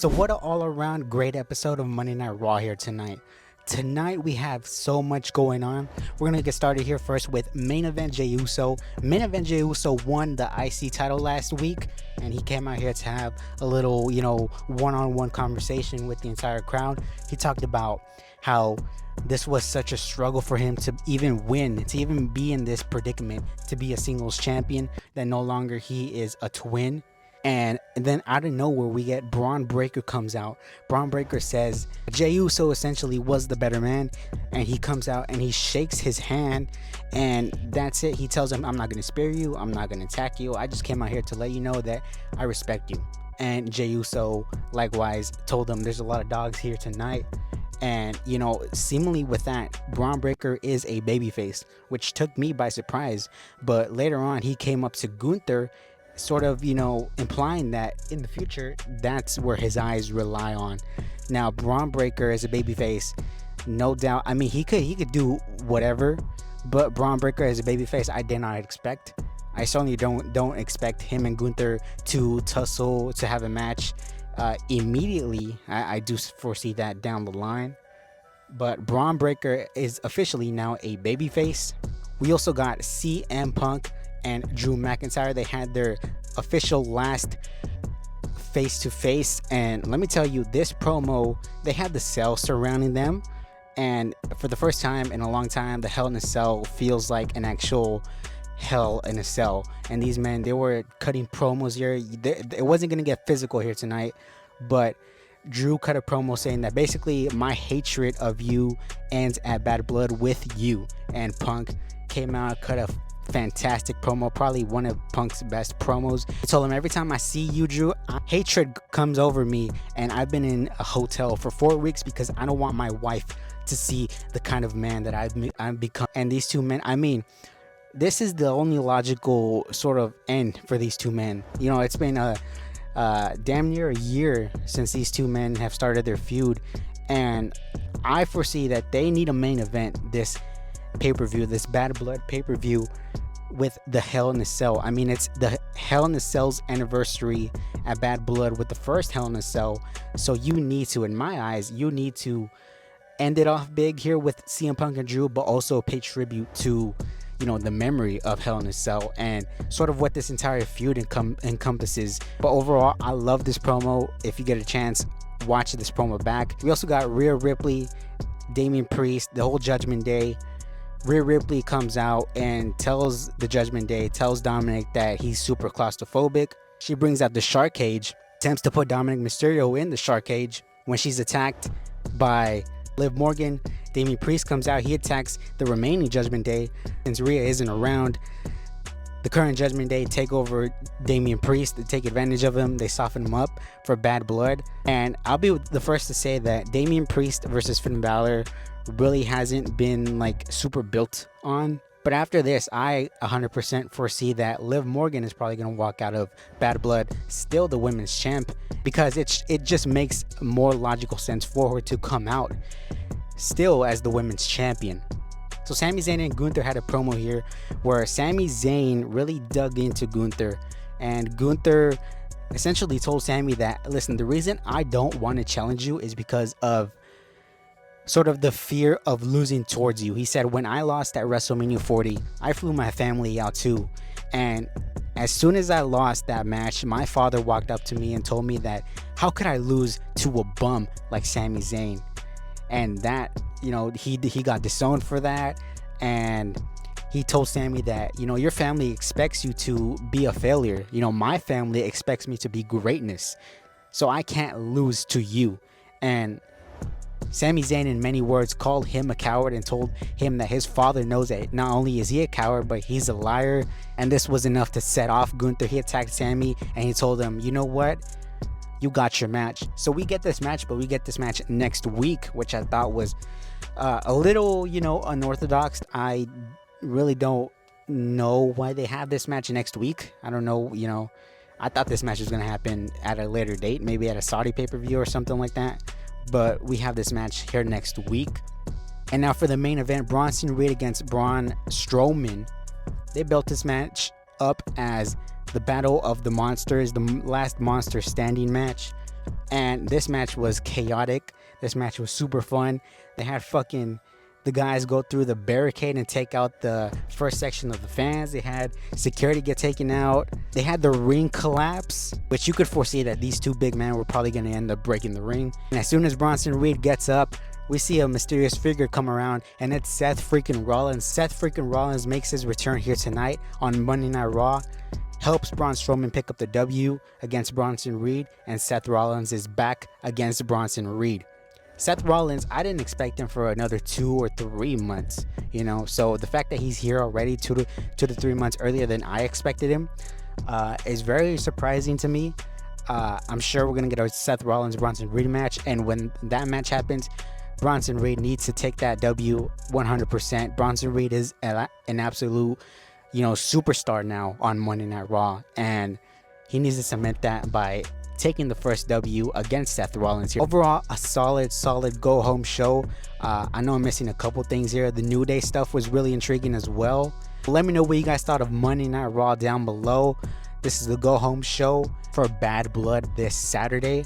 So what an all-around great episode of Monday Night Raw here tonight. Tonight we have so much going on. We're gonna get started here first with main event Jey Uso. Main event Jey Uso won the IC title last week, and he came out here to have a little, one-on-one conversation with the entire crowd. He talked about how this was such a struggle for him to even win, to even be in this predicament, to be a singles champion, that no longer he is a twin. And then out of nowhere, we get Bron Breakker comes out. Bron Breakker says Jey Uso essentially was the better man, and he comes out and he shakes his hand, and that's it. He tells him, I'm not going to spare you. I'm not going to attack you. I just came out here to let you know that I respect you. And Jey Uso likewise told him there's a lot of dogs here tonight. And, seemingly with that, Bron Breakker is a babyface, which took me by surprise. But later on, he came up to Gunther, sort of, implying that in the future, that's where his eyes rely on. Now, Bron Breakker as a babyface, no doubt. I mean, he could do whatever, but Bron Breakker as a babyface, I did not expect. I certainly don't expect him and Gunther to tussle, to have a match immediately. I do foresee that down the line. But Bron Breakker is officially now a babyface. We also got CM Punk and Drew McIntyre. They had their official last face-to-face, and let me tell you, this promo, they had the cell surrounding them, and for the first time in a long time, the Hell in a Cell feels like an actual Hell in a Cell. And these men, they were cutting promos here. It wasn't going to get physical here tonight, but Drew cut a promo saying that basically my hatred of you ends at Bad Blood with you. And Punk came out, cut a fantastic promo, probably one of Punk's best promos. I told him, every time I see you, Drew, hatred comes over me, and I've been in a hotel for 4 weeks because I don't want my wife to see the kind of man that I've become. And these two men, I mean, this is the only logical sort of end for these two men. It's been damn near a year since these two men have started their feud, and I foresee that they need a main event this pay-per-view, this Bad Blood pay-per-view, with the Hell in a Cell. I mean, it's the Hell in a Cell's anniversary at Bad Blood with the first Hell in a Cell, so you need to, in my eyes, you need to end it off big here with CM Punk and Drew, but also pay tribute to the memory of Hell in a Cell and sort of what this entire feud encompasses. But overall, I love this promo. If you get a chance, watch this promo back. We also got Rhea Ripley, Damian Priest, the whole Judgment Day. Rhea Ripley comes out and tells the Judgment Day, tells Dominic that he's super claustrophobic. She brings out the shark cage, attempts to put Dominic Mysterio in the shark cage. When she's attacked by Liv Morgan, Damian Priest comes out. He attacks the remaining Judgment Day. Since Rhea isn't around, the current Judgment Day take over Damian Priest. They take advantage of him. They soften him up for Bad Blood. And I'll be the first to say that Damian Priest versus Finn Balor really hasn't been super built on. But after this, I 100% foresee that Liv Morgan is probably going to walk out of Bad Blood still the women's champ, because it just makes more logical sense for her to come out still as the women's champion. So Sami Zayn and Gunther had a promo here where Sami Zayn really dug into Gunther, and Gunther essentially told Sami that, listen, the reason I don't want to challenge you is because of sort of the fear of losing towards you. He said, when I lost at WrestleMania 40, I flew my family out too, and as soon as I lost that match, my father walked up to me and told me that how could I lose to a bum like Sami Zayn? And that, he got disowned for that, and he told Sami that, your family expects you to be a failure. My family expects me to be greatness, so I can't lose to you. And Sami Zayn, in many words, called him a coward and told him that his father knows that not only is he a coward, but he's a liar. And this was enough to set off Gunther. He attacked Sami, and he told him, you know what? You got your match. So we get this match, but we get this match next week, which I thought was a little, unorthodox. I really don't know why they have this match next week. I don't know, I thought this match was going to happen at a later date, maybe at a Saudi pay-per-view or something like that. But we have this match here next week. And now for the main event, Bronson Reed against Braun Strowman. They built this match up as the Battle of the Monsters, the last monster standing match. And this match was chaotic. This match was super fun. They had the guys go through the barricade and take out the first section of the fans. They had security get taken out. They had the ring collapse, which you could foresee that these two big men were probably going to end up breaking the ring. And as soon as Bronson Reed gets up, we see a mysterious figure come around, and it's Seth freaking Rollins. Seth freaking Rollins makes his return here tonight on Monday Night Raw, helps Braun Strowman pick up the W against Bronson Reed, and Seth Rollins is back against Bronson Reed. Seth Rollins, I didn't expect him for another 2 or 3 months, you know, so the fact that he's here already 2 to 3 months earlier than I expected him is very surprising to me. I'm sure we're going to get a Seth Rollins Bronson Reed match, and when that match happens, Bronson Reed needs to take that W 100%. Bronson Reed is an absolute, you know, superstar now on Monday Night Raw, and he needs to cement that by taking the first W against Seth Rollins here. Overall, a solid go home show. I know I'm missing a couple things here. The New Day stuff was really intriguing as well. Let me know what you guys thought of Monday Night Raw down below. This is the go home show for Bad Blood this Saturday.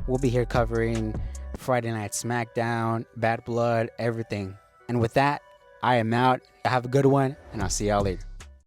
We'll be here covering Friday Night SmackDown, Bad Blood, everything. And with that, I am out. Have a good one, and I'll see y'all later.